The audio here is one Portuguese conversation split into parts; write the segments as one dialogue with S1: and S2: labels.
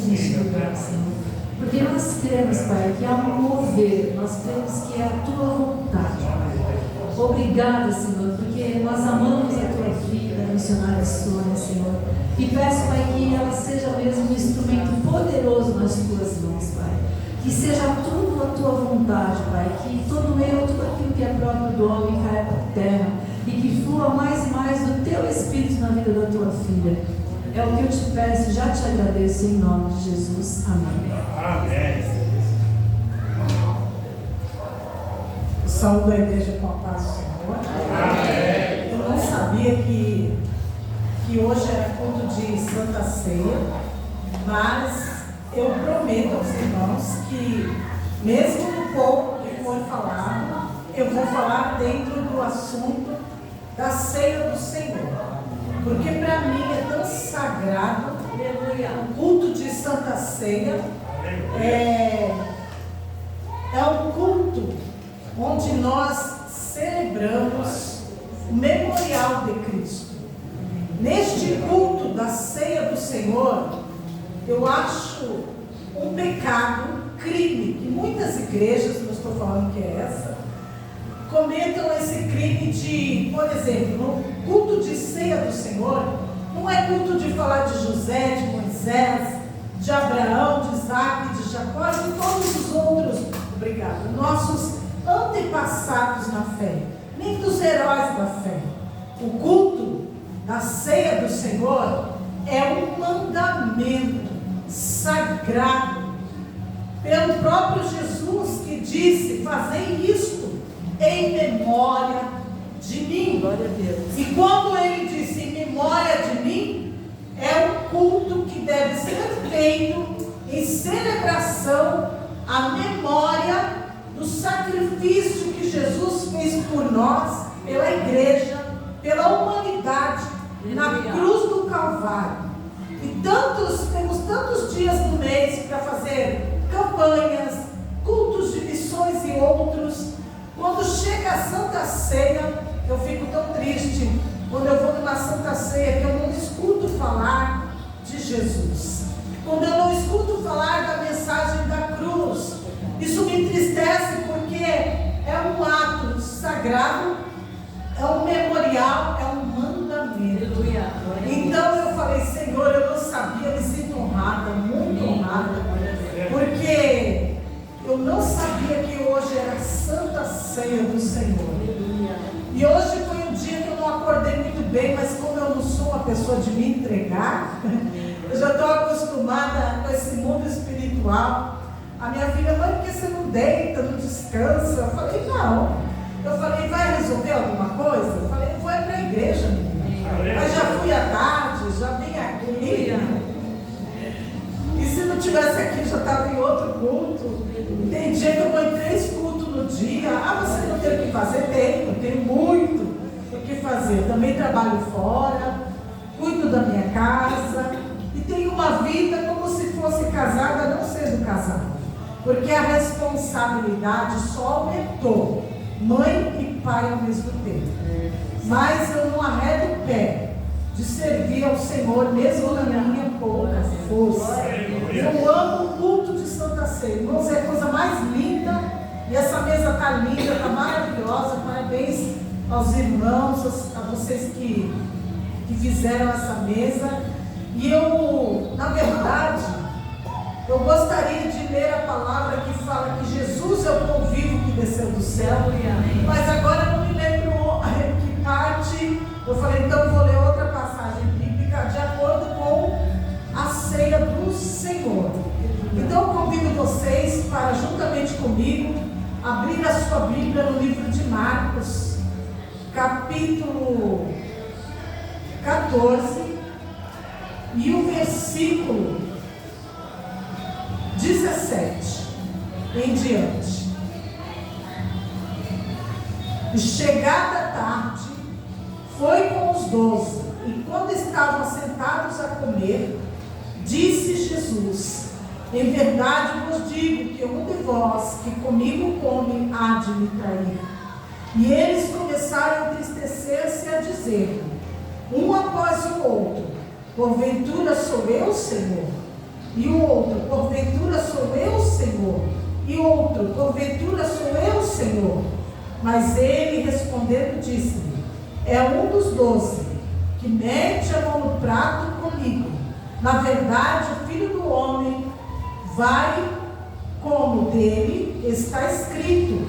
S1: neste lugar, Senhor. Porque nós cremos, Pai, que há um mover, nós cremos que é a Tua vontade, Pai. Obrigada, Senhor, porque nós amamos a Tua vida, a missionária Sônia, Senhor. E peço, Pai, que ela seja mesmo um instrumento poderoso nas Tuas mãos, Pai. Que seja tudo a Tua vontade, Pai. Que todo eu, tudo aquilo que é próprio do homem caia por terra. E que flua mais e mais do Teu Espírito na vida da Tua filha. É o que eu te peço, já te agradeço em nome de Jesus. Amém.
S2: Amém.
S3: Saúdo a igreja com a paz do Senhor.
S2: Amém.
S3: Eu não sabia que hoje era culto de Santa Ceia, mas eu prometo aos irmãos que, mesmo no pouco que for falado, eu vou falar dentro do assunto da ceia do Senhor. Porque para mim é tão sagrado o culto de Santa Ceia. É um culto onde nós celebramos o memorial de Cristo. Neste culto da ceia do Senhor, eu acho um pecado, crime, que muitas igrejas, não estou falando que é essa, cometam esse crime de, por exemplo, no culto de ceia do Senhor, não é culto de falar de José, de Moisés, de Abraão, de Isaac, de Jacó e de todos os outros, obrigado, nossos antepassados na fé, nem dos heróis da fé. O culto da ceia do Senhor é um mandamento sagrado pelo próprio Jesus, que disse: fazei isto em memória de mim.
S1: Glória a Deus.
S3: E quando ele disse em memória de mim, é um culto que deve ser feito em celebração à memória do sacrifício que Jesus fez por nós, pela igreja, pela humanidade, na cruz do Calvário. E temos tantos dias no mês para fazer campanhas, cultos de missões e outros. Quando chega a Santa Ceia, eu fico tão triste quando eu vou numa Santa Ceia que eu não escuto falar de Jesus, quando eu não escuto falar da mensagem da cruz. Isso me entristece, porque é um ato sagrado, é um memorial, é um mandamento. Então eu falei: Senhor, eu não sabia, me sinto honrada, muito honrada, porque eu não sabia que hoje era a Santa Ceia do Senhor. E hoje foi um dia que eu não acordei muito bem, mas como eu não sou uma pessoa de me entregar, eu já estou acostumada com esse mundo espiritual. A minha filha: mãe, por que você não deita, não descansa? Eu falei: não. Eu falei: vai resolver alguma coisa? Eu falei: vou para a igreja, menina. Mas já fui à tarde, já vim aqui. E se não tivesse aqui, já estava em outro culto. Tem dia que eu vou em 3 cultos no dia. Ah, você não tem o que fazer? Tenho muito o que fazer. Também trabalho fora, cuido da minha casa e tenho uma vida como se fosse casada, não sendo casada. Porque a responsabilidade só aumentou, mãe e pai ao mesmo tempo. Mas eu não arredo o pé de servir ao Senhor, mesmo na minha pouca força. Eu amo o culto de Santa Ceia. Irmãos, é a coisa mais linda. E essa mesa está linda, está maravilhosa. Parabéns aos irmãos, a vocês que fizeram essa mesa. E eu, na verdade, eu gostaria de ler a palavra que fala que Jesus é o pão vivo que desceu do céu. Mas agora eu não me lembro que parte. Eu falei: então eu vou ler outra passagem bíblica de acordo com a ceia do Senhor. Então eu convido vocês para, juntamente comigo, abrir a sua Bíblia no livro de Marcos, capítulo 14, e o versículo 17 em diante. E chegada a tarde, foi com os 12, e quando estavam sentados a comer, disse Jesus: em verdade vos digo que um de vós que comigo come há de me trair. E eles começaram a entristecer-se, a dizer, um após o outro: porventura sou eu, Senhor? E o outro, porventura sou eu, Senhor? E outro, porventura sou eu, Senhor? Mas ele respondendo disse-lhe: é um dos 12, que mete a mão no prato comigo. Na verdade, o Filho do Homem vai como dele está escrito,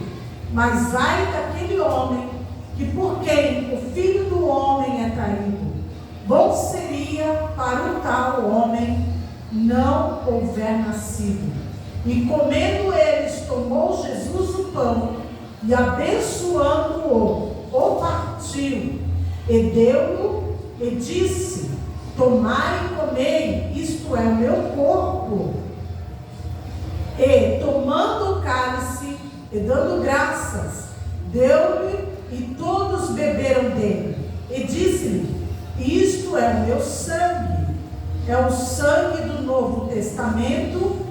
S3: mas ai daquele homem que por quem o Filho do Homem é traído. Bom seria para o tal homem não houver nascido. E comendo eles, tomou Jesus o pão e abençoando-o, o partiu e deu-o e disse: tomai e comei, isto é o meu corpo. E tomando o cálice e dando graças, deu-lhe e todos beberam dele. E disse-lhe: isto é o meu sangue, é o sangue do Novo Testamento,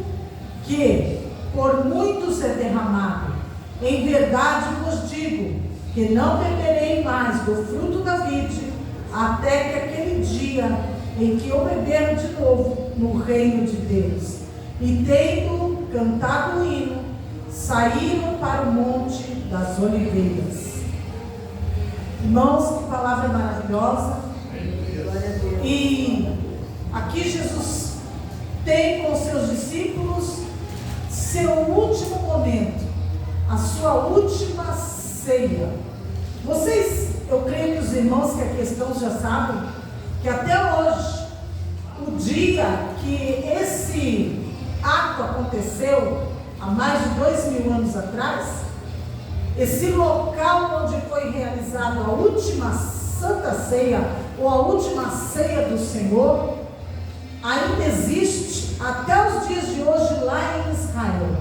S3: que por muitos é derramado. Em verdade vos digo, que não beberei mais do fruto da vide, até que aquele dia em que eu beber de novo no reino de Deus. E tendo cantado o hino, saíram para o monte das oliveiras. Irmãos, que palavra maravilhosa. E aqui Jesus tem com seus discípulos seu último momento, a sua última ceia. Vocês, eu creio que os irmãos que aqui estão já sabem que até hoje, o dia que esse ato aconteceu, há mais de 2000 anos atrás, esse local onde foi realizada a última Santa Ceia, ou a última ceia do Senhor, ainda existe até os dias de hoje lá em Israel.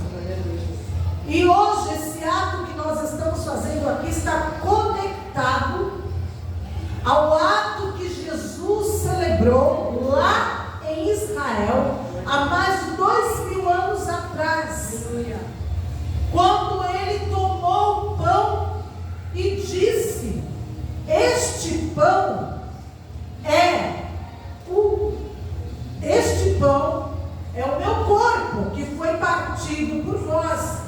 S3: E hoje esse ato que nós estamos fazendo aqui está conectado ao ato que Jesus celebrou lá em Israel há mais de 2000 anos atrás, quando ele tomou o pão e disse: este pão é o meu corpo que foi partido por vós,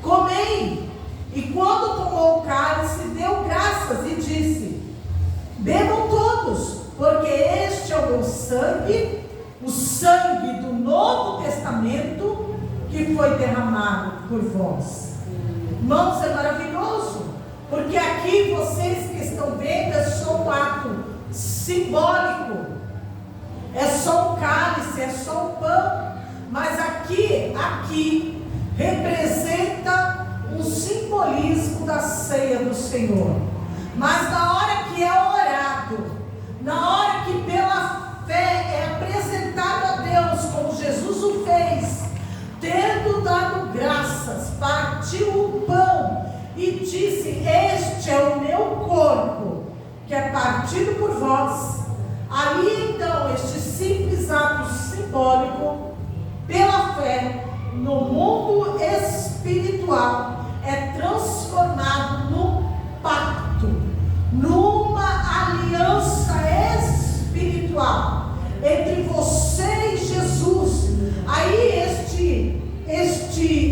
S3: comei. E quando tomou o cálice, deu graças e disse: bebam todos, porque este é o meu sangue, o sangue do Novo Testamento, que foi derramado por vós. Irmãos, é maravilhoso, porque aqui vocês que estão vendo é só um ato simbólico, é só um cálice, é só um pão, mas aqui representa um simbolismo da ceia do Senhor. Mas na hora que é orado, na hora que pela fé é apresentado a Deus, como Jesus o fez, tendo dado graças, partiu o pão e disse: este é o meu corpo, que é partido por vós. Ali então, este simples ato simbólico, pela fé, no mundo espiritual, é transformado num pacto, numa aliança espiritual entre você e Jesus. Aí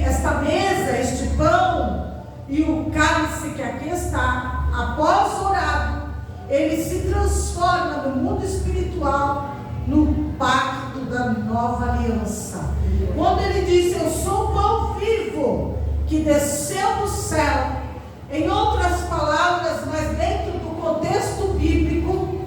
S3: esta mesa, este pão e o cálice que aqui está, após orado, ele se transforma no mundo espiritual, no pacto da nova aliança. Quando ele diz: eu sou o pão vivo que desceu do céu, em outras palavras, mas dentro do contexto bíblico,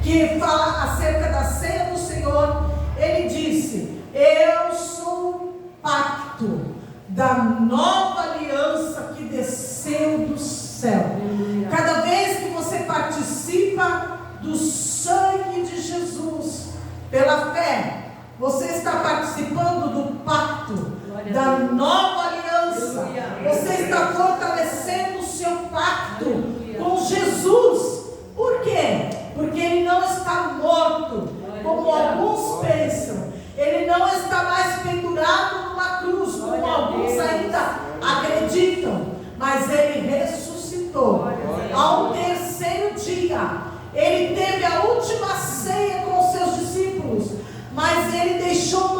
S3: que fala acerca da ceia do Senhor, ele disse: eu sou o pacto da nova aliança que desceu do céu. Cada vez que você participa do sangue de Jesus pela fé, você está participando do pacto da nova aliança. Você está fortalecendo o seu pacto com Jesus. Por quê? Porque ele não está morto, como alguns pensam. Ele não está mais pendurado numa cruz, como alguns ainda acreditam. Mas ele ressuscitou ao terceiro dia. Ele teve a última ceia com seus discípulos, mas ele deixou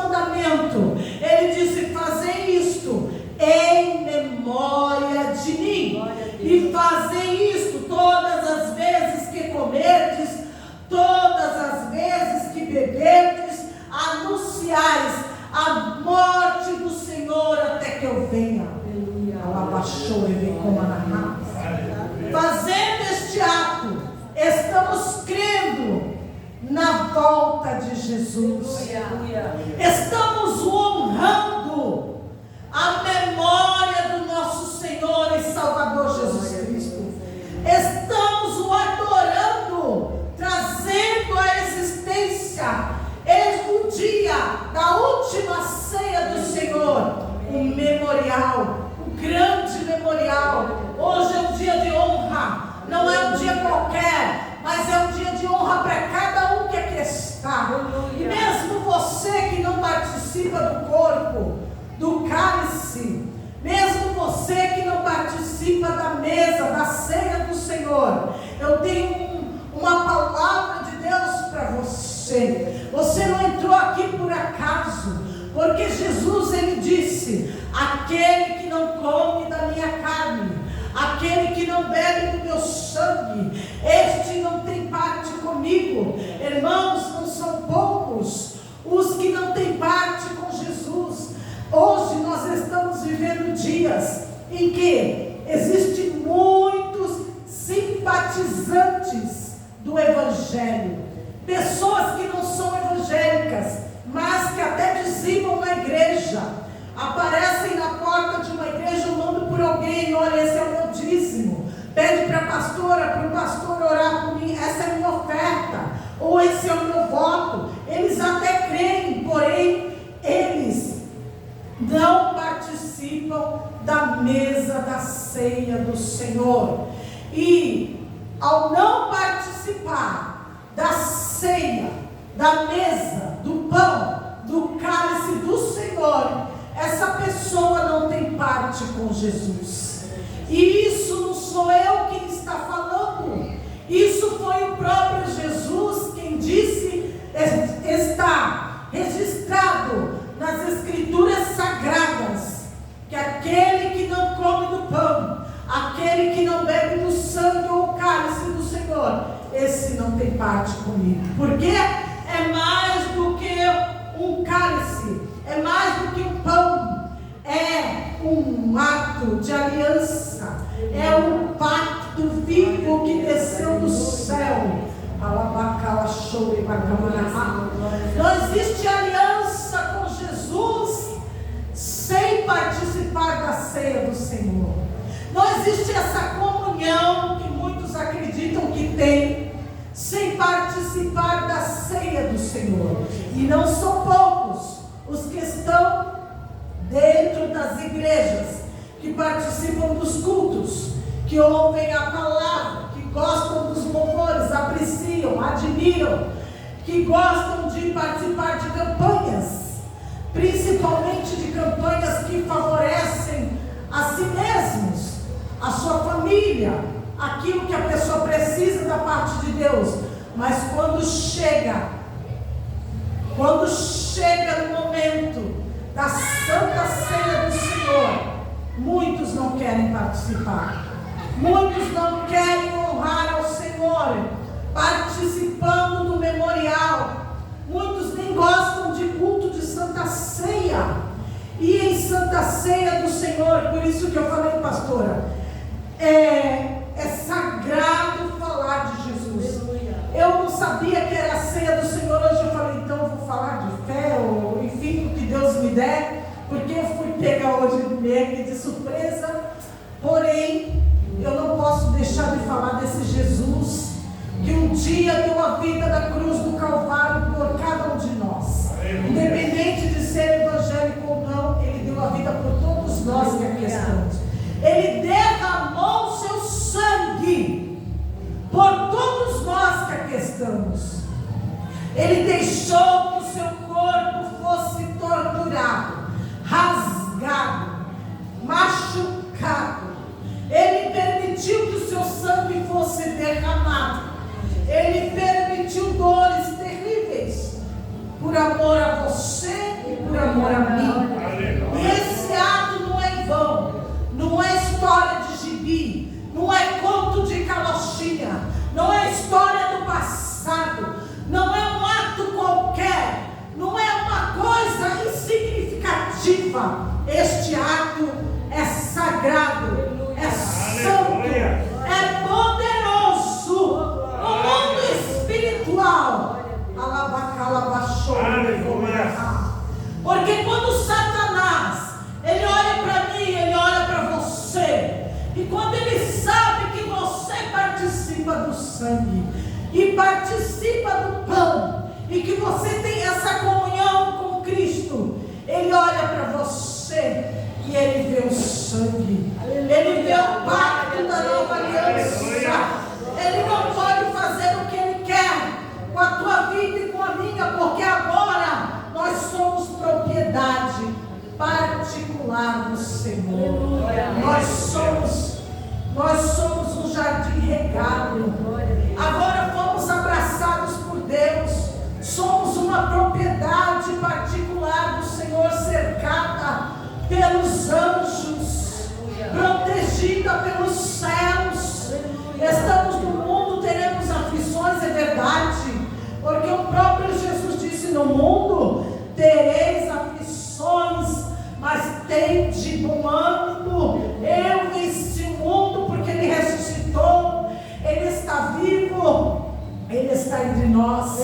S3: Fazendo este ato, estamos crendo na volta de Jesus. Estamos honrando a memória do nosso Senhor e Salvador Jesus Cristo. Estamos o adorando, trazendo à existência o dia da última ceia do Senhor, um memorial, um grande memorial. Hoje é um dia de honra, não é um dia qualquer, mas é um dia de honra para cada um que aqui está. E mesmo você que não participa do corpo, do cálice, mesmo você que não participa da mesa, da ceia do Senhor, eu tenho uma palavra de Deus para você. Você não entrou aqui por acaso, porque Jesus, ele disse: aquele que não come da minha carne, aquele que não bebe do meu sangue, este não tem parte comigo. Irmãos, não são poucos os que não têm parte com Jesus. Hoje nós estamos vivendo dias em que existem muitos simpatizantes do Evangelho, pessoas que não são evangélicas, mas que até dizimam na igreja, aparecem na porta de uma igreja, mandam por alguém: olha, esse é o meu dízimo, pede para o pastor orar por mim, essa é a minha oferta, ou esse é o meu voto. Eles até creem, porém eles não participam da mesa da ceia do Senhor. E ao não participar da ceia, da mesa, do pão, do cálice do Senhor, essa pessoa não tem parte com Jesus. E isso não sou eu quem está falando, isso foi o próprio Jesus quem disse, está registrado nas Escrituras Sagradas, que aquele que não come do pão, aquele que não bebe do sangue ou cálice do Senhor, esse não tem parte comigo. Porque é mais do que um cálice, é mais do que um pão, é um ato de aliança, é um pacto vivo que desceu do céu. Não existe aliança com Jesus sem participar da ceia do Senhor. Não existe essa comunhão que muitos acreditam que tem sem participar da ceia do Senhor. E não são poucos os que estão dentro das igrejas, que participam dos cultos, que ouvem a palavra, que gostam dos louvores, apreciam, admiram, que gostam de participar de campanhas, principalmente de campanhas que favorecem a si mesmos, a sua família, aquilo que a pessoa precisa da parte de Deus. Mas quando chega no momento da Santa Ceia do Senhor, muitos não querem participar, muitos não querem honrar ao Senhor participando do memorial, muitos nem gostam de culto de Santa Ceia. E em Santa Ceia do Senhor, por isso que eu falei, pastora, é sagrado falar de Jesus. Eu não sabia que era a ceia do Senhor, hoje eu falei, então eu vou falar de fé, ou enfim, o que Deus me der, porque eu fui pegar hoje meio de surpresa. Porém, eu não posso deixar de falar desse Jesus, que um dia deu a vida na cruz do Calvário por cada um de nós, independente de ser evangélico ou não. Ele deu a vida por todos nós que aqui estamos. Ele derramou o seu sangue por todos nós que aqui estamos. Ele deixou que o seu corpo fosse torturado, rasgado, machucado. Ele permitiu que o seu sangue fosse derramado. Ele permitiu dores terríveis por amor a você e por amor a mim. E esse ato não é em vão, não é história de gibi, não é conto de carochinha, não é história do passado, não é um ato qualquer, não é uma coisa insignificativa. Este ato é sagrado, é santo, é poderoso no mundo espiritual. Porque quando Satanás, ele olha para mim, ele olha para você, e quando ele sabe que você participa do sangue e participa do pão, e que você tem essa comunhão com Cristo, ele olha para você e ele vê o sangue, ele vê o pacto da nova aliança. Ele não pode fazer o que ele quer com a tua vida e com a minha, porque agora nós somos propriedade particular do Senhor. Nós somos um jardim regado. Agora fomos abraçados por Deus. Somos uma propriedade particular do Senhor, cercada pelos anjos, protegida pelos céus. Estamos no mundo, teremos aflições, é verdade, porque o próprio Jesus disse: no mundo tereis aflições, mas tende bom ânimo, eu venci o mundo, porque ele ressuscitou, ele está vivo, ele está entre nós.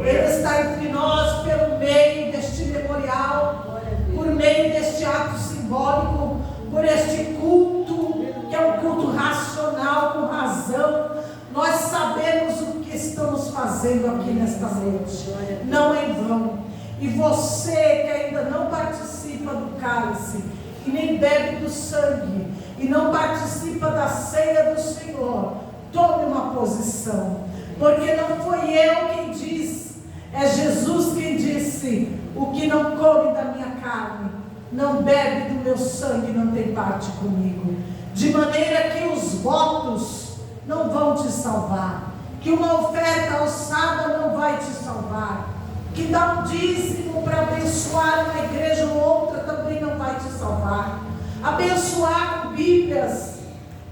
S3: Ele está entre nós pelo meio deste memorial, por meio deste ato simbólico, por este culto, que é um culto racional, com razão. Nós sabemos o que estamos fazendo aqui nesta noite, não é em vão. E você que ainda não participa do cálice, e nem bebe do sangue, e não participa da ceia do Senhor, tome uma posição, porque não foi eu quem disse, é Jesus quem disse: o que não come da minha carne, não bebe do meu sangue, não tem parte comigo. De maneira que os votos não vão te salvar, que uma oferta alçada não vai te salvar, que dar um dízimo para abençoar uma igreja ou outra também não vai te salvar. Abençoar com Bíblias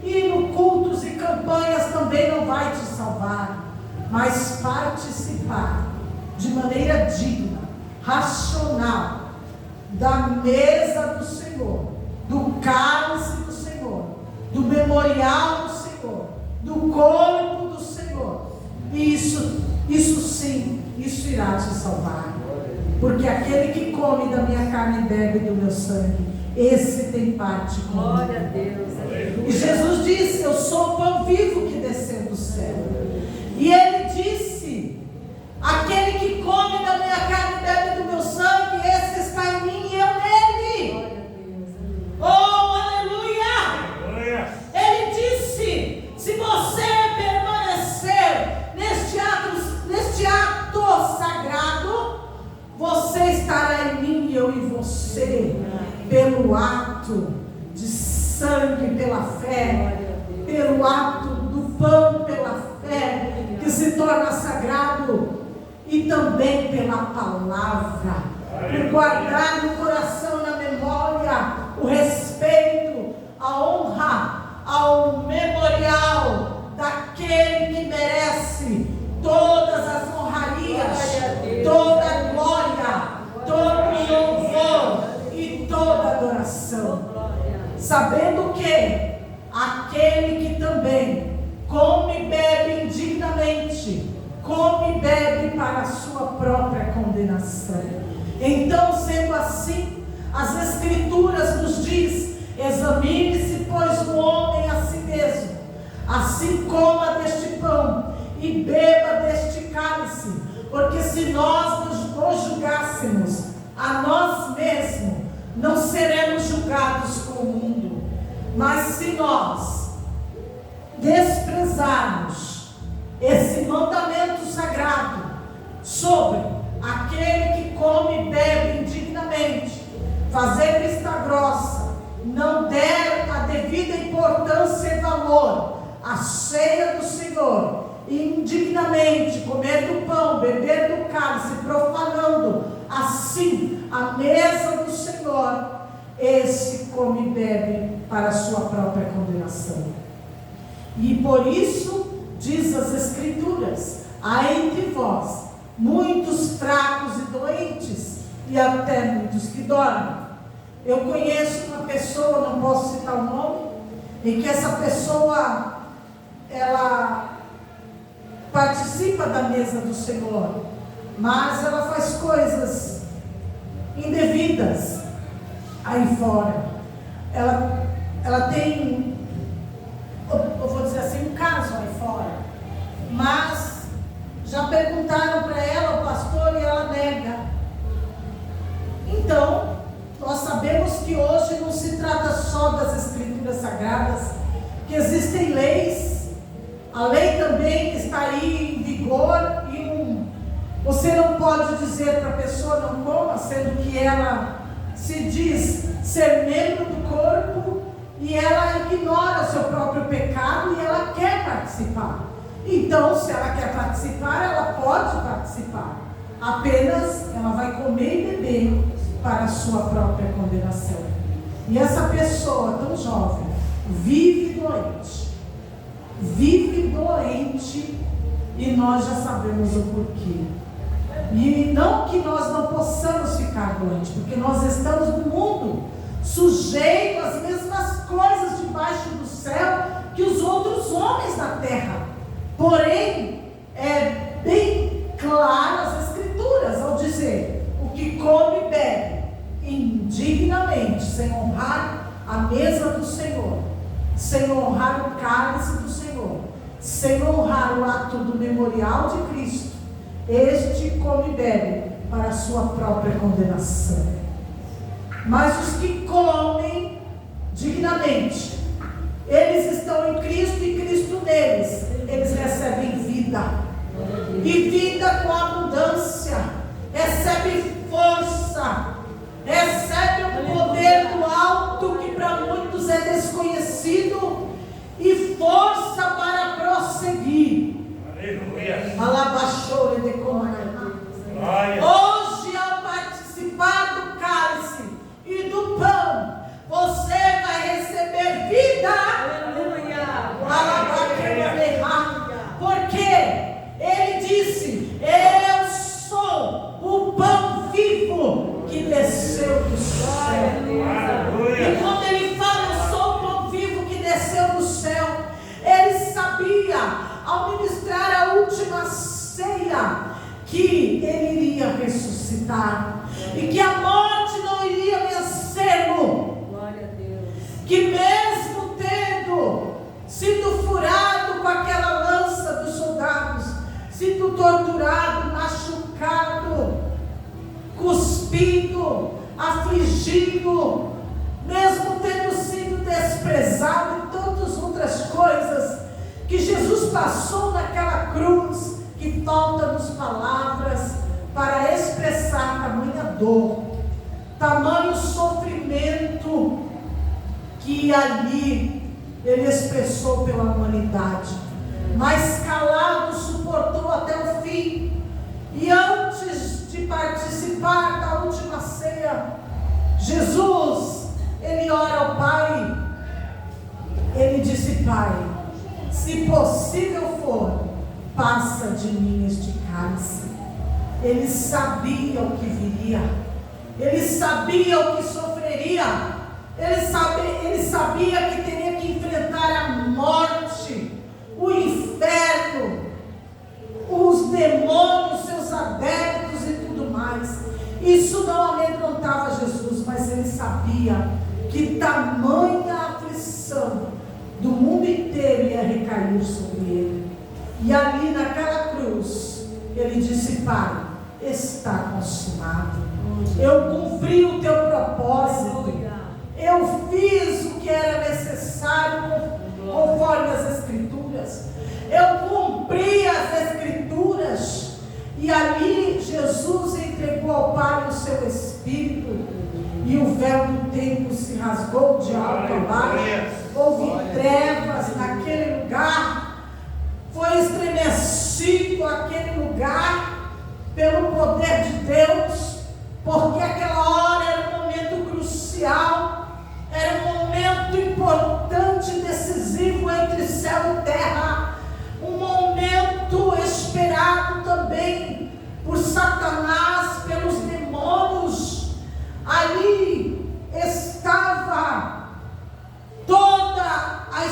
S3: e no cultos e campanhas também não vai te salvar. Mas participar de maneira digna, racional, da mesa do Senhor, do cálice do Senhor, do memorial do Senhor, do corpo do Senhor, isso sim, isso irá te salvar. Porque aquele que come da minha carne e bebe do meu sangue, esse tem parte comigo.
S1: Glória a Deus.
S3: E Jesus disse: eu sou o pão vivo que desceu do céu. E ele disse: aquele que come da minha carne e bebe do meu sangue, esse está em mim e eu nele. Oh, aleluia! Ele disse: se você permanecer neste ato sagrado, você estará em mim e eu em você, pelo ato de sangue, pela fé, pelo ato do pão, pela fé, que se torna sagrado, e também pela palavra, por guardar no coração, na memória, o respeito, a honra ao memorial daquele que merece todas as honrarias, toda a glória, todo o louvor e toda a adoração, sabendo que aquele que também come e bebe indignamente, come e bebe para a sua própria condenação. Então, sendo assim, as Escrituras nos diz: examine-se, pois, o homem a si mesmo, assim coma deste pão e beba deste cálice, porque se nós nos julgássemos a nós mesmos, não seremos julgados com o mundo. Mas se nós desprezarmos esse mandamento sagrado sobre aquele que come e bebe indignamente, fazer vista grossa, não der a devida importância e valor à ceia do Senhor, e indignamente comer do pão, beber do cálice, profanando assim a mesa do Senhor, esse come e bebe para a sua própria condenação. E por isso diz as Escrituras: há entre vós muitos fracos e doentes, e até muitos que dormem. Eu conheço uma pessoa, não posso citar o nome, em que essa pessoa, ela participa da mesa do Senhor, mas ela faz coisas indevidas aí fora. Ela tem, eu vou dizer assim, um caso aí fora, mas já perguntaram para ela, o pastor, e ela nega. Então, nós sabemos que hoje não se trata só das Escrituras Sagradas, que existem leis. A lei também está aí em vigor e você não pode dizer para a pessoa não coma, sendo que ela se diz ser membro do corpo e ela ignora o seu próprio pecado e ela quer participar. Então, se ela quer participar, ela pode participar. Apenas ela vai comer e beber para a sua própria condenação. E essa pessoa tão jovem vive doente, e nós já sabemos o porquê. E não que nós não possamos ficar doentes, porque nós estamos no mundo sujeitos às mesmas coisas debaixo do céu que os outros homens da terra. Porém, é bem claro as Escrituras ao dizer: o que come e bebe indignamente, sem honrar a mesa do Senhor, sem honrar o cálice do Senhor, sem honrar o ato do memorial de Cristo, este come e bebe para a sua própria condenação. Mas os que comem dignamente, eles estão em Cristo e Cristo neles, eles recebem vida, e vida com abundância, recebem força, recebem um poder do alto que para muitos é desconhecido, e força para prosseguir.
S2: Aleluia.
S3: Alabachore de comando. Hoje, ao participar do cálice e do pão, você vai receber vida. Porque ele disse: eu sou o pão vivo que desceu do céu. E quando ele fala eu sou o pão vivo que desceu do céu, ele sabia, ao ministrar a última ceia, que ele iria ressuscitar e que a morte não iria vencê-lo.
S1: Glória a Deus.
S3: Que mesmo tendo sido furado com aquela lança dos soldados, sido torturado, machucado, cuspido, afligido, mesmo tendo sido desprezado e tantas outras coisas que Jesus passou naquela cruz, que faltam-nos palavras para expressar tamanha dor, tamanho sofrimento que ali ele expressou pela humanidade, mas calado suportou até o fim. E antes de participar da última ceia, Jesus, ele ora ao Pai, ele disse: Pai, se possível for, passa de mim este cálice. Ele sabia o que viria, ele sabia o que sofreria, ele sabia que teria que enfrentar a morte, o inferno, os demônios, seus adeptos e tudo mais. Isso não amedrontava Jesus, mas ele sabia que tamanha aflição do mundo inteiro ia recair sobre ele. E ali naquela cruz, ele disse: Pai, está consumado. Eu cumpri o teu propósito. Eu fiz o que era necessário conforme as Escrituras. Eu cumpri as Escrituras. E ali Jesus entregou ao Pai o seu Espírito. E o véu do templo se rasgou de alto a baixo. Houve trevas naquele lugar. Foi estremecido aquele lugar pelo poder de Deus, porque aquela hora era um momento crucial, era um momento importante e decisivo entre céu e terra, um momento esperado também por Satanás, pelos demônios. Ali estava toda a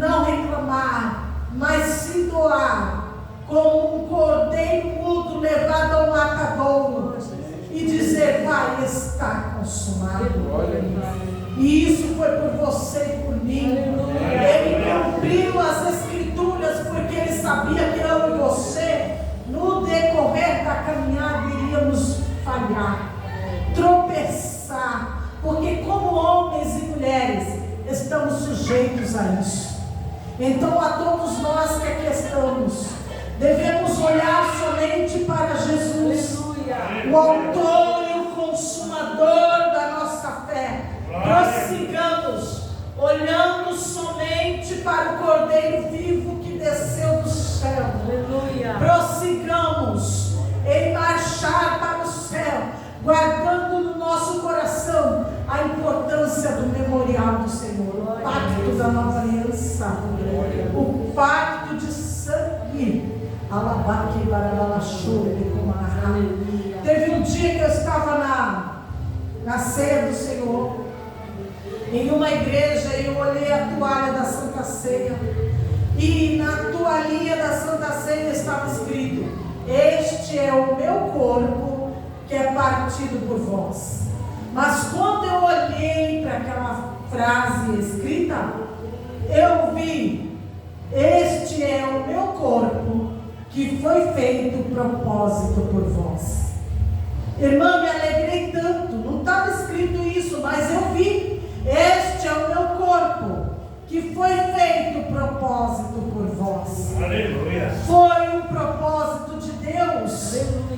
S3: não reclamar, mas se doar, como um cordeiro mudo levado ao matadouro, e dizer: Pai, está consumado. E isso foi por você e por mim. Ele cumpriu as Escrituras, porque Ele sabia que eu e você, no decorrer da caminhada, iríamos falhar, tropeçar, porque como homens e mulheres estamos sujeitos a isso. Então, a todos nós que aqui estamos, devemos olhar somente para Jesus, o autor e o consumador da nossa fé. Prossigamos, olhando somente para o Cordeiro vivo que desceu do céu. Prossigamos em marchar para o céu, guardando no nosso coração a importância do memorial do Senhor, o pacto da nova aliança, o pacto de sangue. Teve um dia que eu estava na ceia do Senhor, em uma igreja, e eu olhei a toalha da Santa Ceia, e na toalhinha da Santa Ceia estava escrito: este é o meu corpo que é partido por vós. Mas quando eu olhei para aquela frase escrita, eu vi: este é o meu corpo que foi feito propósito por vós. Irmã, me alegrei tanto. Não estava escrito isso, mas eu vi: este é o meu corpo que foi feito propósito por vós.
S2: Aleluia.
S3: Foi um propósito de Deus.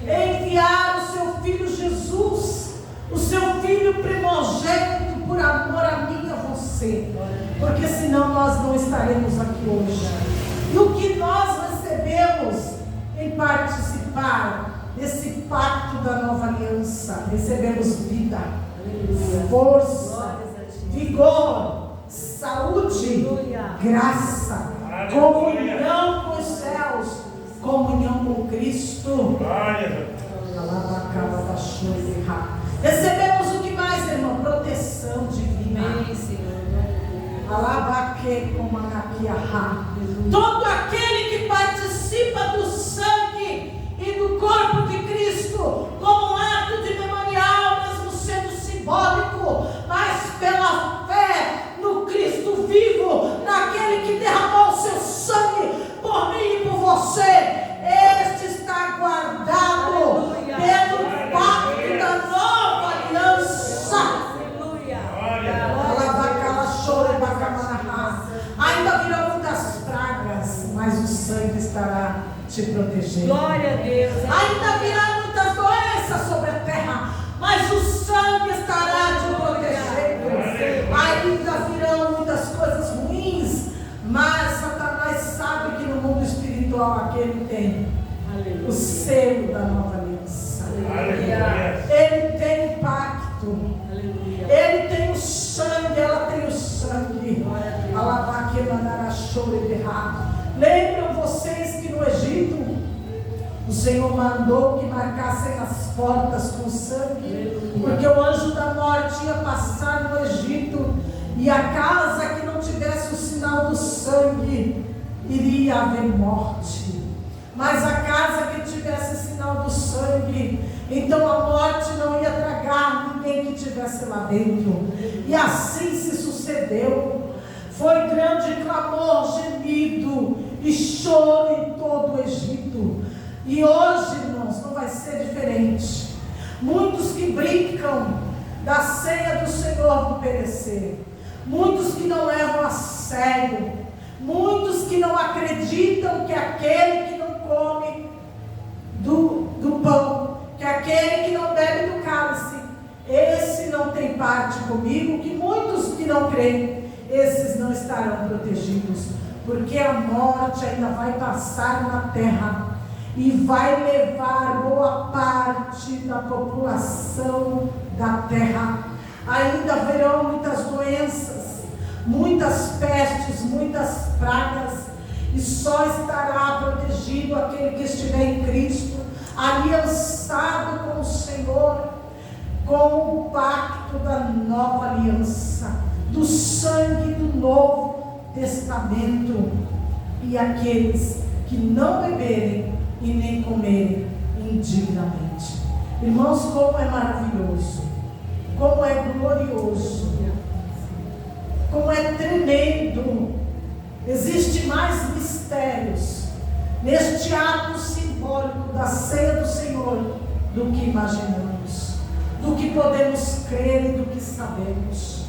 S3: Aleluia. Enviar o seu Filho Jesus, o seu Filho primogênito, por amor a mim e a você, porque senão nós não estaremos aqui hoje. E o que nós recebemos em participar desse pacto da nova aliança? Recebemos vida, força, vigor, saúde, graça, comunhão com os céus, comunhão com Cristo. Recebemos o que mais, irmão? Proteção divina. Todo aquele que participa do sangue e do corpo de Cristo, como um ato de memorial, mesmo sendo simbólico, mas pela fé no Cristo vivo, naquele que derramou seu sangue por mim e por você, este está guardado pelo pacto da nova aliança. Ainda virão muitas pragas, mas o sangue estará te protegendo.
S1: Glória a Deus.
S3: Ainda virão muitas doenças sobre a terra, mas o sangue estará te protegendo. Ainda virão muitas coisas ruins, mas Satanás sabe que no mundo espiritual aquele tem o selo da nova aliança. Ele tem o pacto. Ele tem o sangue, ela tem o sangue. Lembram vocês que no Egito o Senhor mandou que marcassem as portas com sangue, porque o anjo da morte ia passar no Egito, e a casa que não tivesse o sinal do sangue iria haver morte, mas a casa que tivesse sinal do sangue, então a morte não ia tragar ninguém que estivesse lá dentro. E assim se sucedeu. Foi grande clamor, gemido e choro em todo o Egito. E hoje, irmãos, não vai ser diferente. Muitos que brincam da ceia do Senhor vão perecer. Muitos que não levam a sério. Muitos que não acreditam que aquele que não come do pão, que aquele que não bebe do cálice, esse não tem parte comigo. Que muitos que não creem, esses não estarão protegidos, porque a morte ainda vai passar na terra e vai levar boa parte da população da terra. Ainda haverão muitas doenças, muitas pestes, muitas pragas, e só estará protegido aquele que estiver em Cristo, aliançado com o Senhor, com o pacto da nova aliança, do sangue do novo Testamento, e aqueles que não beberem e nem comerem indignamente. Irmãos, como é maravilhoso, como é glorioso, como é tremendo. Existem mais mistérios neste ato simbólico da ceia do Senhor do que imaginamos, do que podemos crer e do que sabemos.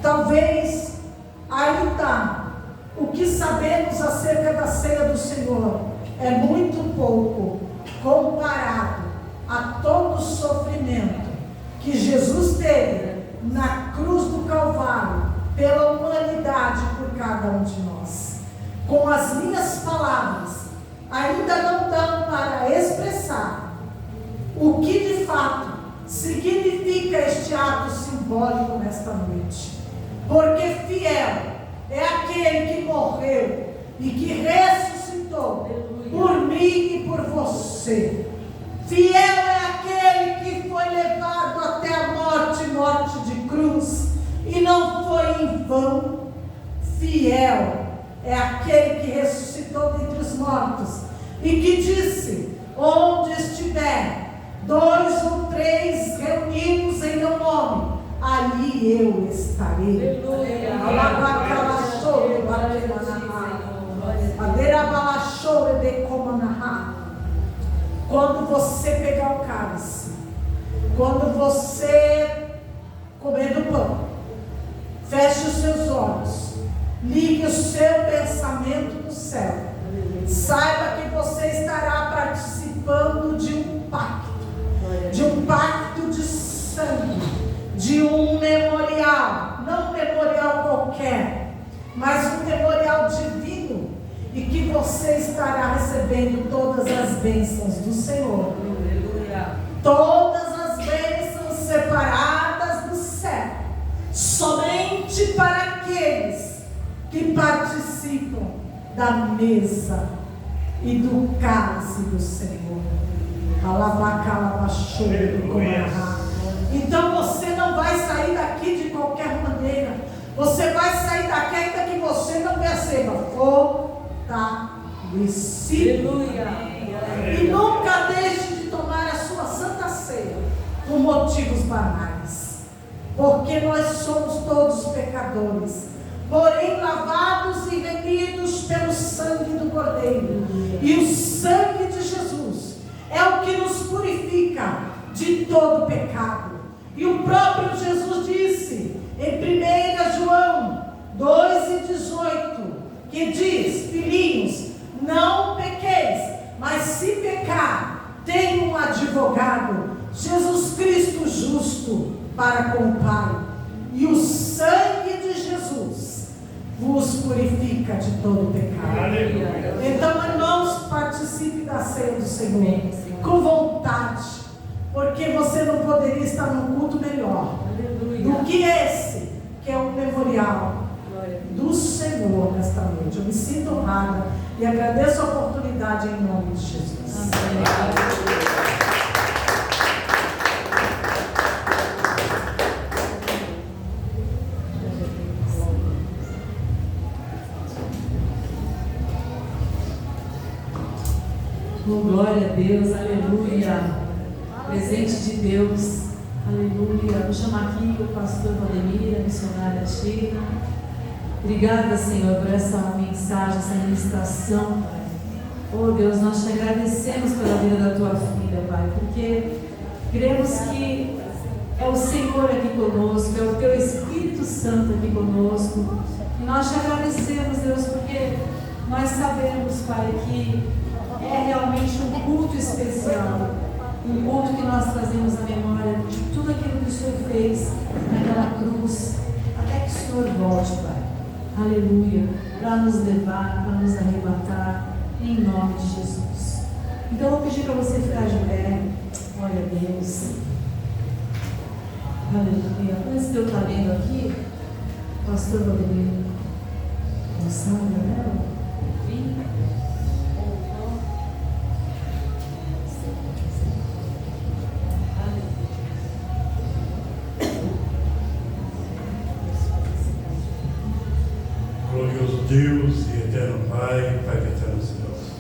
S3: Talvez ainda o que sabemos acerca da ceia do Senhor é muito pouco comparado a todo o sofrimento que Jesus teve na cruz do Calvário pela humanidade, por cada um de nós. Com as minhas palavras ainda não dão para expressar o que de fato significa este ato simbólico nesta noite, porque fiel é aquele que morreu e que ressuscitou por mim e por você. Fiel é aquele que foi levado até a morte, morte de cruz, e não foi em vão. Fiel é aquele que ressuscitou dentre os mortos e que disse: onde estiver 2 ou 3 reunidos em meu nome, ali eu estarei. Quando você pegar o cálice, quando você comer do pão, feche os seus olhos, ligue o seu pensamento no céu, saiba que você estará participando de um pacto de sangue, de um memorial, não um memorial qualquer, mas um memorial divino, e que você estará recebendo todas as bênçãos do Senhor, todas as bênçãos separadas do céu, somente para aqueles que participam da mesa e do cálice do Senhor. Então você não vai sair daqui de qualquer maneira. Você vai sair daqui ainda que você não perceba. Fortalecido. E nunca deixe de tomar a sua santa ceia por motivos banais, porque nós somos todos pecadores, porém lavados e remidos pelo sangue do Cordeiro. E o sangue de Jesus é o que nos purifica de todo pecado. E o próprio Jesus disse em 1 João 2,18, que diz: filhinhos, não pequeis, mas se pecar, tem um advogado, Jesus Cristo justo, para com o Pai. E o sangue de Jesus vos purifica de todo pecado. Aleluia. Então, irmãos, participe da ceia do Senhor com vontade, porque você não poderia estar num culto melhor do que esse, que é um memorial do Senhor nesta noite. Eu me sinto honrada e agradeço a oportunidade em nome de Jesus. Amém.
S1: Oh, glória a Deus, aleluia. Presente de Deus, aleluia. Vou chamar aqui o pastor Valdemir, a missionária Sheila. Obrigada, Senhor, por essa mensagem, essa ministração, Pai. Oh, Deus, nós te agradecemos pela vida da tua filha, Pai, porque cremos que é o Senhor aqui conosco, é o teu Espírito Santo aqui conosco. E nós te agradecemos, Deus, porque nós sabemos, Pai, que é realmente um culto especial, um culto que nós trazemos à memória de tudo aquilo que o Senhor fez naquela cruz, até que o Senhor volte, Pai. Aleluia, para nos levar, para nos arrebatar, em nome de Jesus. Então eu vou pedir para você ficar de pé. Glória a Deus. Aleluia. Antes de eu estar lendo aqui, pastor Valdemir Gonçalves, né? Vim.
S2: Glorioso Deus e eterno Pai, Pai de eternos céus.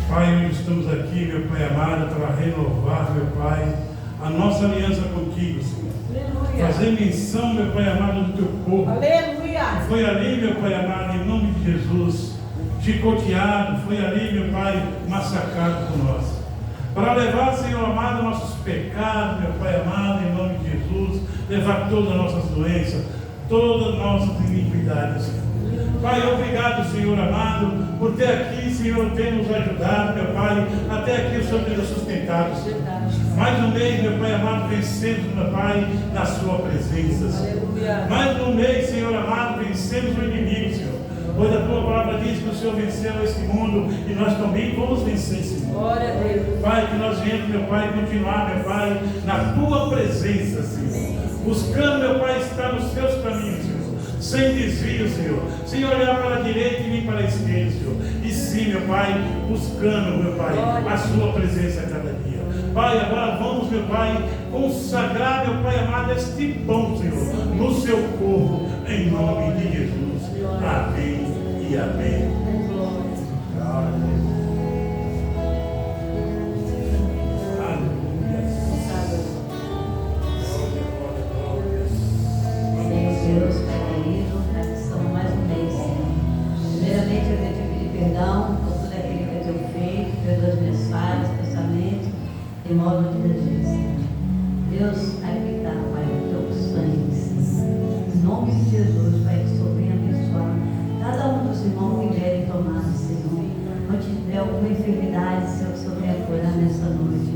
S2: Pai, estamos aqui, meu Pai amado, para renovar, meu Pai, a nossa aliança contigo, Senhor.
S3: Aleluia.
S2: Fazer menção, meu Pai amado, do teu povo.
S3: Aleluia.
S2: Foi ali, meu Pai amado, em nome de Jesus, chicoteado, foi ali, meu Pai, massacrado por nós. Para levar, Senhor amado, nossos pecados, meu Pai amado, em nome de Jesus, levar todas as nossas doenças, todas as nossas iniquidades, Senhor. Pai, obrigado, Senhor amado, por ter aqui, Senhor, ter nos ajudado, meu Pai, até aqui o Senhor tem nos sustentado, Senhor. Mais um mês, meu Pai amado, vencemos, meu Pai, na sua presença, Senhor. Mais um mês, Senhor amado, vencemos o inimigo, Senhor. Pois a tua palavra diz que o Senhor venceu este mundo e nós também vamos vencer, Senhor.
S3: Glória a Deus.
S2: Pai, que nós venhamos, meu Pai, continuar, meu Pai, na tua presença, Senhor. Buscando, meu Pai, estar nos teus caminhos, Senhor. Sem desvio, Senhor. Sem olhar para a direita e nem para a esquerda, Senhor. E sim, meu Pai, buscando, meu Pai, a sua presença a cada dia. Pai, agora vamos, meu Pai, consagrar, meu Pai amado, este pão, Senhor, no seu corpo, em nome de Jesus. Amém e amém.
S1: Senhor Deus, Pai querido, estamos mais um mês, Senhor. Primeiramente, eu quero te pedir perdão por tudo aquilo que eu tenho feito, perdoa as minhas falhas, pensamentos e modo de agir, Senhor. Deus, aqui está, Pai, o teu sangue, Senhor. Em nome de Jesus, Pai, que o Senhor venha abençoar cada um dos irmãos que vierem tomar, Senhor. Onde tiver alguma enfermidade, Senhor, que o Senhor venha curar nessa noite.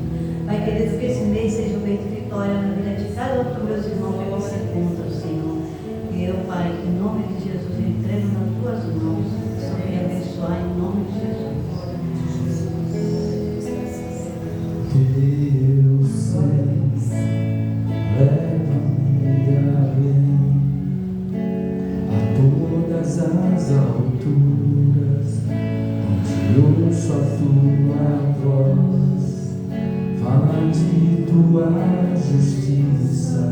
S1: Pai querido, que esse mês seja um mês de vitória na vida de cada um dos meus irmãos que você encontra, Senhor. E eu, Pai, em nome de Jesus, eu entrego nas tuas mãos. Que o Senhor venha abençoar em nome de Jesus.
S4: Teu sangue leva-me além, a todas as alturas, onde ouço a tua voz, fala de tua justiça,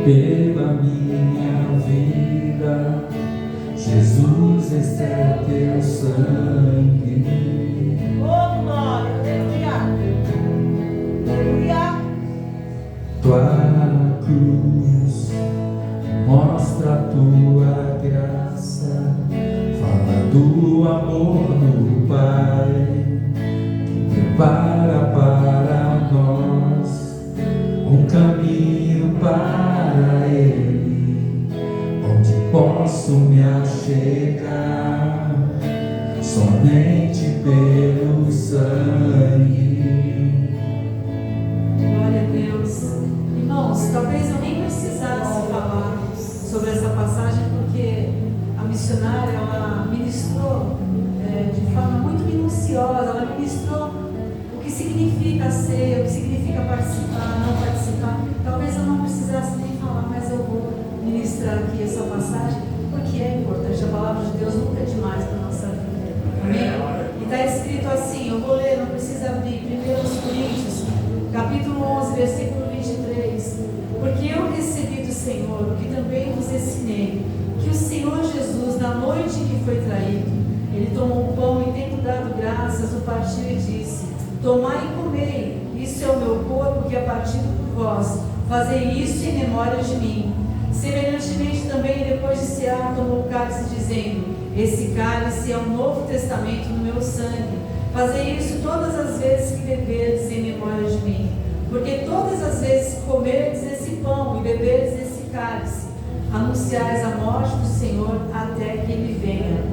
S4: pela minha vida. Jesus, este é teu sangue.
S3: Oh, glória. Aleluia. Aleluia.
S4: Tua cruz mostra a tua graça, fala do amor do Pai, que prepara para nós um caminho para Ele, onde posso me achegar somente pelo sangue.
S1: Glória a Deus. Irmãos, talvez eu nem precisasse falar sobre essa passagem, porque a missionária, ela ministrou de forma muito minuciosa, ela ministrou o que significa ser, o que significa participar, não participar. Talvez eu não precisasse nem falar, mas eu vou ministrar aqui essa passagem, porque é importante. A palavra de Deus nunca é demais para a nossa vida. Amém? E está escrito assim, eu vou ler, não precisa abrir, 1 Coríntios, capítulo 11, versículo 23. Porque eu recebi do Senhor o que também vos ensinei, que o Senhor Jesus, na noite em que foi traído, ele tomou o pão e, tendo dado graças, o partiu e disse: tomai e comei, isso é o meu corpo que é partido por vós, fazei isso em memória de mim. Semelhantemente também, depois de cear, tomou o cálice, dizendo: esse cálice é o novo testamento no meu sangue. Fazei isso todas as vezes que beberdes em memória de mim. Porque todas as vezes que comerdes esse pão e beberdes esse cálice, anunciais a morte do Senhor até que Ele venha.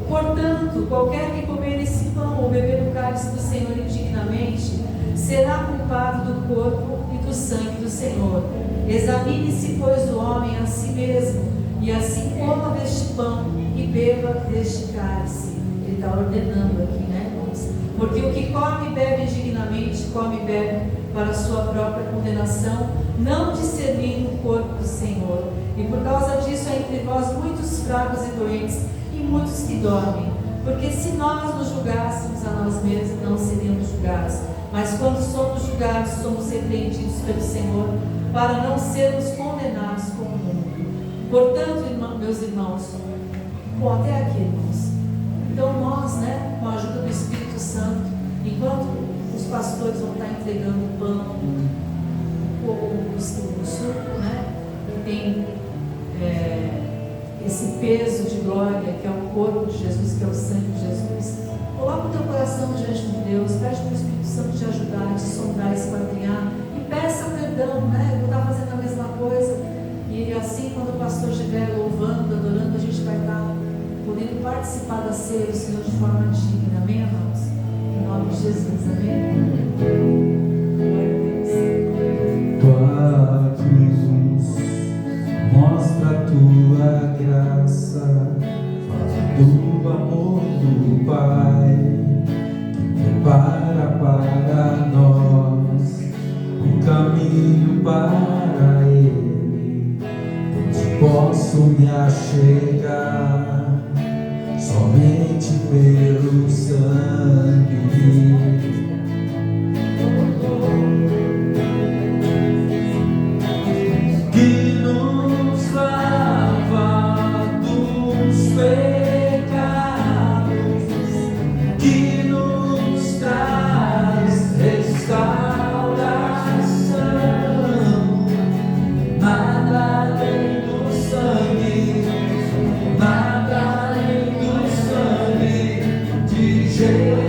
S1: Portanto, qualquer que comer esse pão ou beber o cálice do Senhor indignamente, será culpado do corpo e do sangue do Senhor. Examine-se, pois, o homem a si mesmo, e assim coma deste pão e beba deste cálice. Ele está ordenando aqui, né, irmãos? Porque o que come e bebe indignamente, come e bebe para a sua própria condenação, não discernindo o corpo do Senhor. E por causa disso há entre vós muitos fracos e doentes, e muitos que dormem. Porque se nós nos julgássemos a nós mesmos, não seríamos julgados. Mas quando somos julgados, somos repreendidos pelo Senhor, para não sermos condenados com o mundo. Portanto, meus irmãos, Bom, até aqui, irmãos. Então nós, com a ajuda do Espírito Santo, enquanto os pastores vão estar entregando o pão, o suco, que tem esse peso de glória, que é o corpo de Jesus, que é o sangue de Jesus, coloca o teu coração diante de Deus, pede para o Espírito Santo te ajudar, te sondar, esquadrinhar, e peça perdão, eu vou estar fazendo a mesma coisa, e assim, quando o pastor estiver louvando, adorando, a gente vai estar podendo participar da ceia do Senhor de forma digna, amém, amados? Em nome de Jesus, amém? Glória a Deus.
S4: Tua cruz mostra a tua graça, fala do amor do Pai, que prepara para nós um caminho para Ele, onde posso me achegar somente pelo sangue. Que nos lava dos pecados, que nos traz restauração, nada além do sangue, nada além do sangue de Jesus.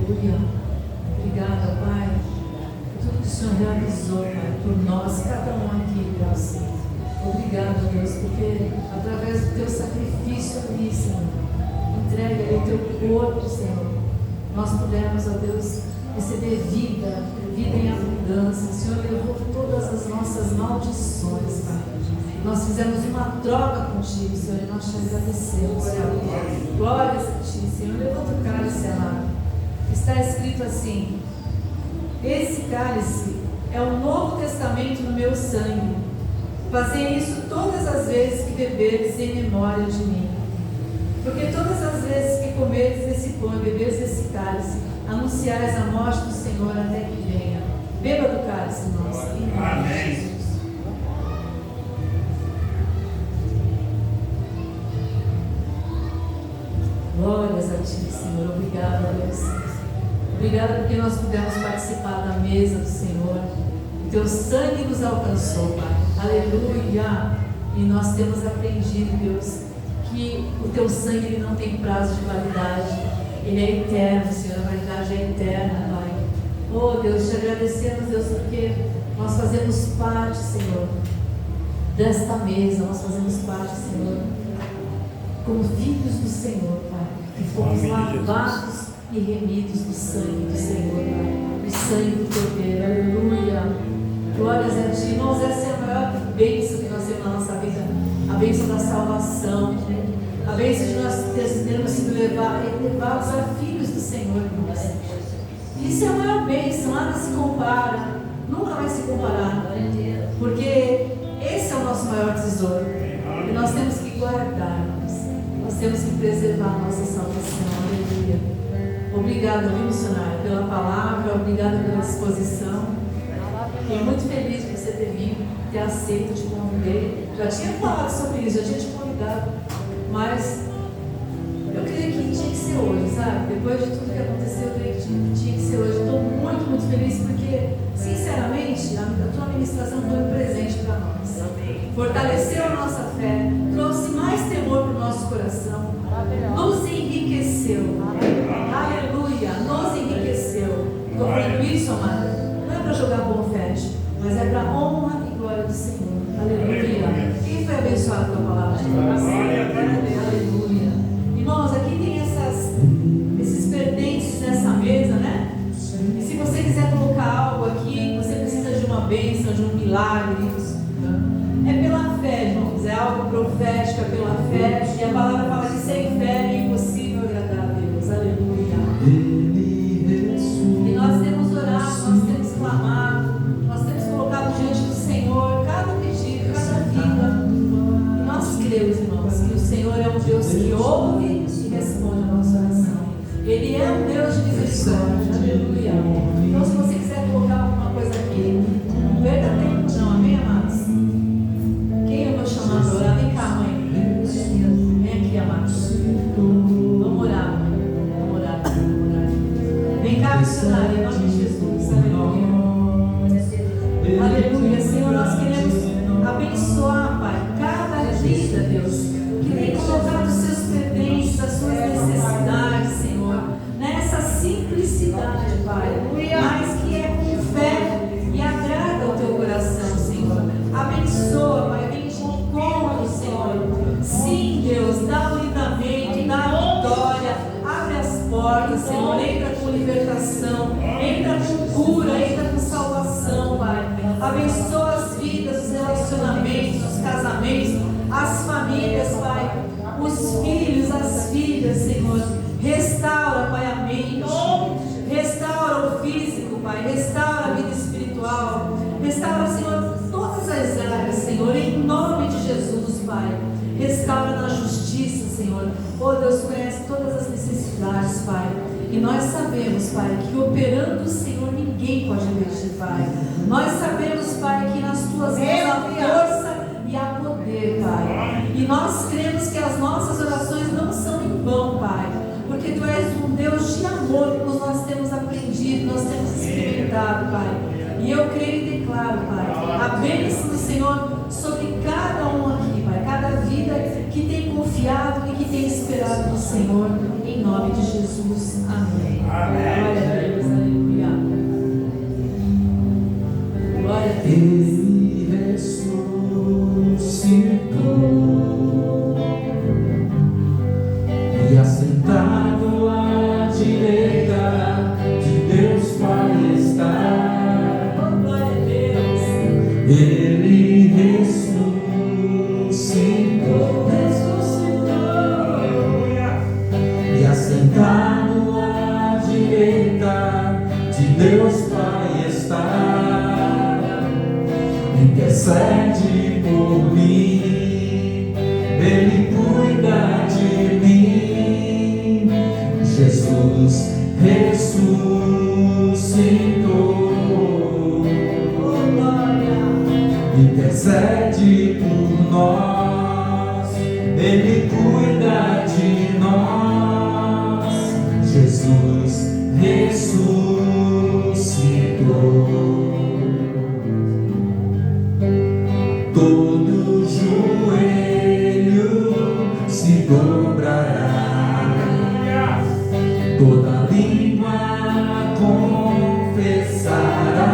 S1: Aleluia. Obrigada, Pai, por tudo que o Senhor Senhor realizou, Pai, por nós, cada um aqui, Deus. Obrigado, Deus, porque através do teu sacrifício ali, Senhor, entregue ali o teu corpo, Senhor, nós pudemos, ó Deus, receber vida em abundância. O Senhor levou todas as nossas maldições, Pai. Nós fizemos uma troca contigo, Senhor, e nós te agradecemos, Pai. Glórias a ti, Senhor. Levanta o cálice, amado. Está escrito assim: esse cálice é o Novo Testamento no meu sangue. Fazei isso todas as vezes que beberes em memória de mim. Porque todas as vezes que comeres esse pão e beberes esse cálice, anunciais a morte do Senhor até que venha. Beba do cálice, irmãos.
S2: Amém.
S1: Glórias a ti, Senhor. Obrigada, Deus. Obrigada porque nós pudemos participar da mesa do Senhor. O teu sangue nos alcançou, Pai. Aleluia. E nós temos aprendido, Deus, que o teu sangue ele não tem prazo de validade. Ele é eterno, Senhor. A validade é eterna, Pai. Oh, Deus, te agradecemos, Deus, porque nós fazemos parte, Senhor, desta mesa. Nós fazemos parte, Senhor, como filhos do Senhor, Pai. Que fomos lavados e remidos do sangue do Senhor, Pai. O sangue do Cordeiro. Aleluia. Glórias a ti. Irmãos, essa é a maior bênção que nós temos na nossa vida. A bênção da salvação. A bênção de nós termos sido levados a filhos do Senhor, irmãos. Isso é a maior bênção. Nada se compara. Nunca vai se comparar. Porque esse é o nosso maior tesouro. E nós temos que guardar, irmãos. Nós temos que preservar a nossa salvação. Aleluia. Obrigada, viu, missionário, pela palavra. Obrigada pela disposição. Fiquei muito feliz de você ter vindo, ter aceito, te convidei. Já tinha falado sobre isso, já tinha te convidado. Mas eu creio que tinha que ser hoje, sabe? Depois de tudo que aconteceu, eu creio que tinha que ser hoje. Estou muito, muito feliz porque, sinceramente, a tua ministração foi um presente para nós. Fortaleceu a nossa fé, trouxe mais temor para o nosso coração, nos enriqueceu. Aleluia, nos enriqueceu. Estou falando isso, amada, não é para jogar confete, mas é para a honra e glória do Senhor. Aleluia. Quem foi abençoado com a palavra de Deus? Aleluia. Irmãos, aqui tem esses pertences nessa mesa, né? E se você quiser colocar algo aqui, você precisa de uma bênção, de um milagre. É pela fé, irmãos. É algo profético, é pela fé. E a palavra fala que sem fé é impossível agradar a Deus. Aleluia. E nós temos orado, nós temos clamado, nós temos colocado diante do Senhor cada pedido, cada vida. E nós cremos, irmãos, que o Senhor é um Deus que ouve e responde a nossa oração. Ele é um Deus de misericórdia. Aleluia. Então, se você quiser colocar alguma coisa aqui, não perda tempo, não. Amém, amados? Quem eu vou chamar para orar? Vem cá, mãe. Vem aqui, amados. Vamos orar, mãe. Vamos orar. Vem cá, missionário, em nome de Jesus. Aleluia. Aleluia. Senhor, nós queremos abençoar, Pai, cada vida, Deus, que tem colocado os seus pertences, as suas necessidades, Senhor, nessa simplicidade, Pai, mas que é com fé e agrada ao teu coração, Senhor. Abençoa, Pai, vem de encontro, Senhor. Sim, Deus, dá o livramento, dá a vitória, abre as portas, Senhor, entra com libertação, entra com cura, entra com salvação, Pai. Abençoa as vidas, os relacionamentos, os casamentos, as famílias, Pai, os filhos, as filhas, Senhor. Restaura, Pai, a mente, restaura o físico, Pai, restaura a vida espiritual, restaura, Senhor, todas as áreas, Senhor, em nome de Jesus, Pai. Restaura na justiça, Senhor. Oh, Deus, conhece todas as necessidades, Pai. E nós sabemos, Pai, que operando o Senhor ninguém pode impedir, Pai. Nós sabemos, Pai, que nas tuas mãos há força e há poder, Pai. E nós cremos que as nossas orações não são em vão, Pai. Porque Tu és um Deus de amor, como nós temos aprendido, nós temos experimentado, Pai. E eu creio e declaro, Pai, a bênção do Senhor sobre cada um aqui, Pai. Cada vida que tem confiado e que tem esperado no Senhor. Em nome de Jesus. Amém.
S2: Amém.
S1: Glória a Deus. Aleluia.
S4: Ele ressuscitou, e assentado à direita de Deus Pai está, intercede por mim, Ele cuida de mim. Jesus ressuscitou, intercede por nós, Ele cuida de nós. Jesus ressuscitou. Todo joelho se dobrará, toda língua confessará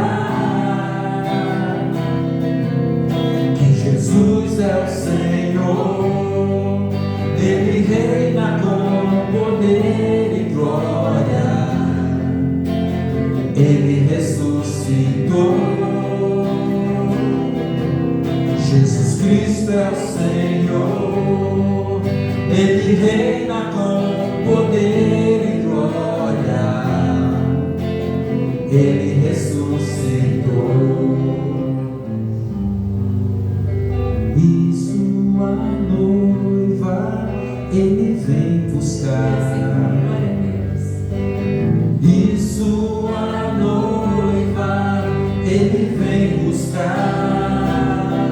S4: que Jesus é o Senhor. Ele reina com poder e glória. Ele ressuscitou. Jesus Cristo é o Senhor. Ele reina com poder e glória. Ele ressuscitou. E sua noiva Ele vem buscar. E sua noiva Ele vem buscar.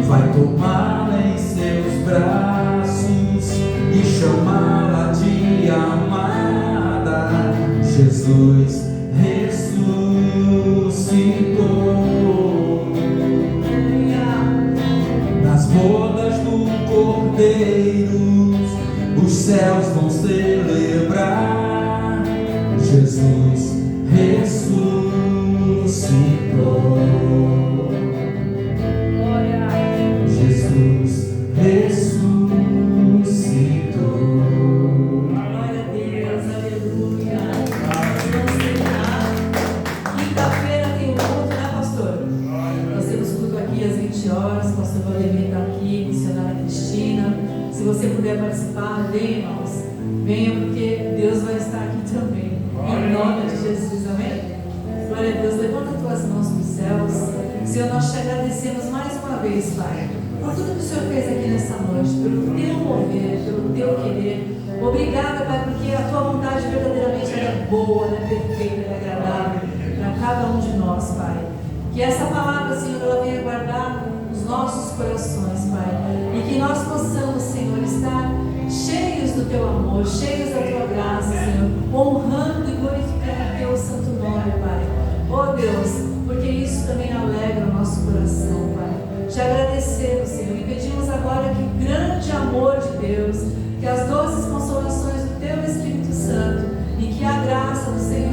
S4: Vai tomá-la em seus braços e chamá-la de amada. Jesus ressuscitou. Nas bodas do Cordeiro os céus vão celebrar. Jesus ressuscitou. Jesus ressuscitou.
S1: Glória a Deus, aleluia. Vamos terminar. Quinta-feira tem um culto, né, pastor? Nós temos culto aqui às 20 horas. Pastor Valdemir está aqui, missionária Cristina. Se você puder participar, venha, irmãos. Venha, porque Deus vai estar aqui também. Em nome de Jesus, amém? Glória a Deus. Levanta as tuas mãos para os céus. Senhor, nós te agradecemos mais uma vez, Pai, por tudo que o Senhor fez aqui nessa noite, pelo teu mover, pelo teu querer. Obrigada, Pai, porque a tua vontade verdadeiramente é boa, é perfeita, é agradável para cada um de nós, Pai. Que essa palavra, Senhor, ela venha guardar nos nossos corações, Pai, e que nós possamos, Senhor, estar cheios do teu amor, cheios da tua graça, Senhor, honrando e glorificando o teu santo nome, Pai. Oh Deus, porque isso também alegra o nosso coração, Pai. Te agradecemos, Senhor, e pedimos agora que o grande amor de Deus, que as doces consolações do teu Espírito Santo e que a graça do Senhor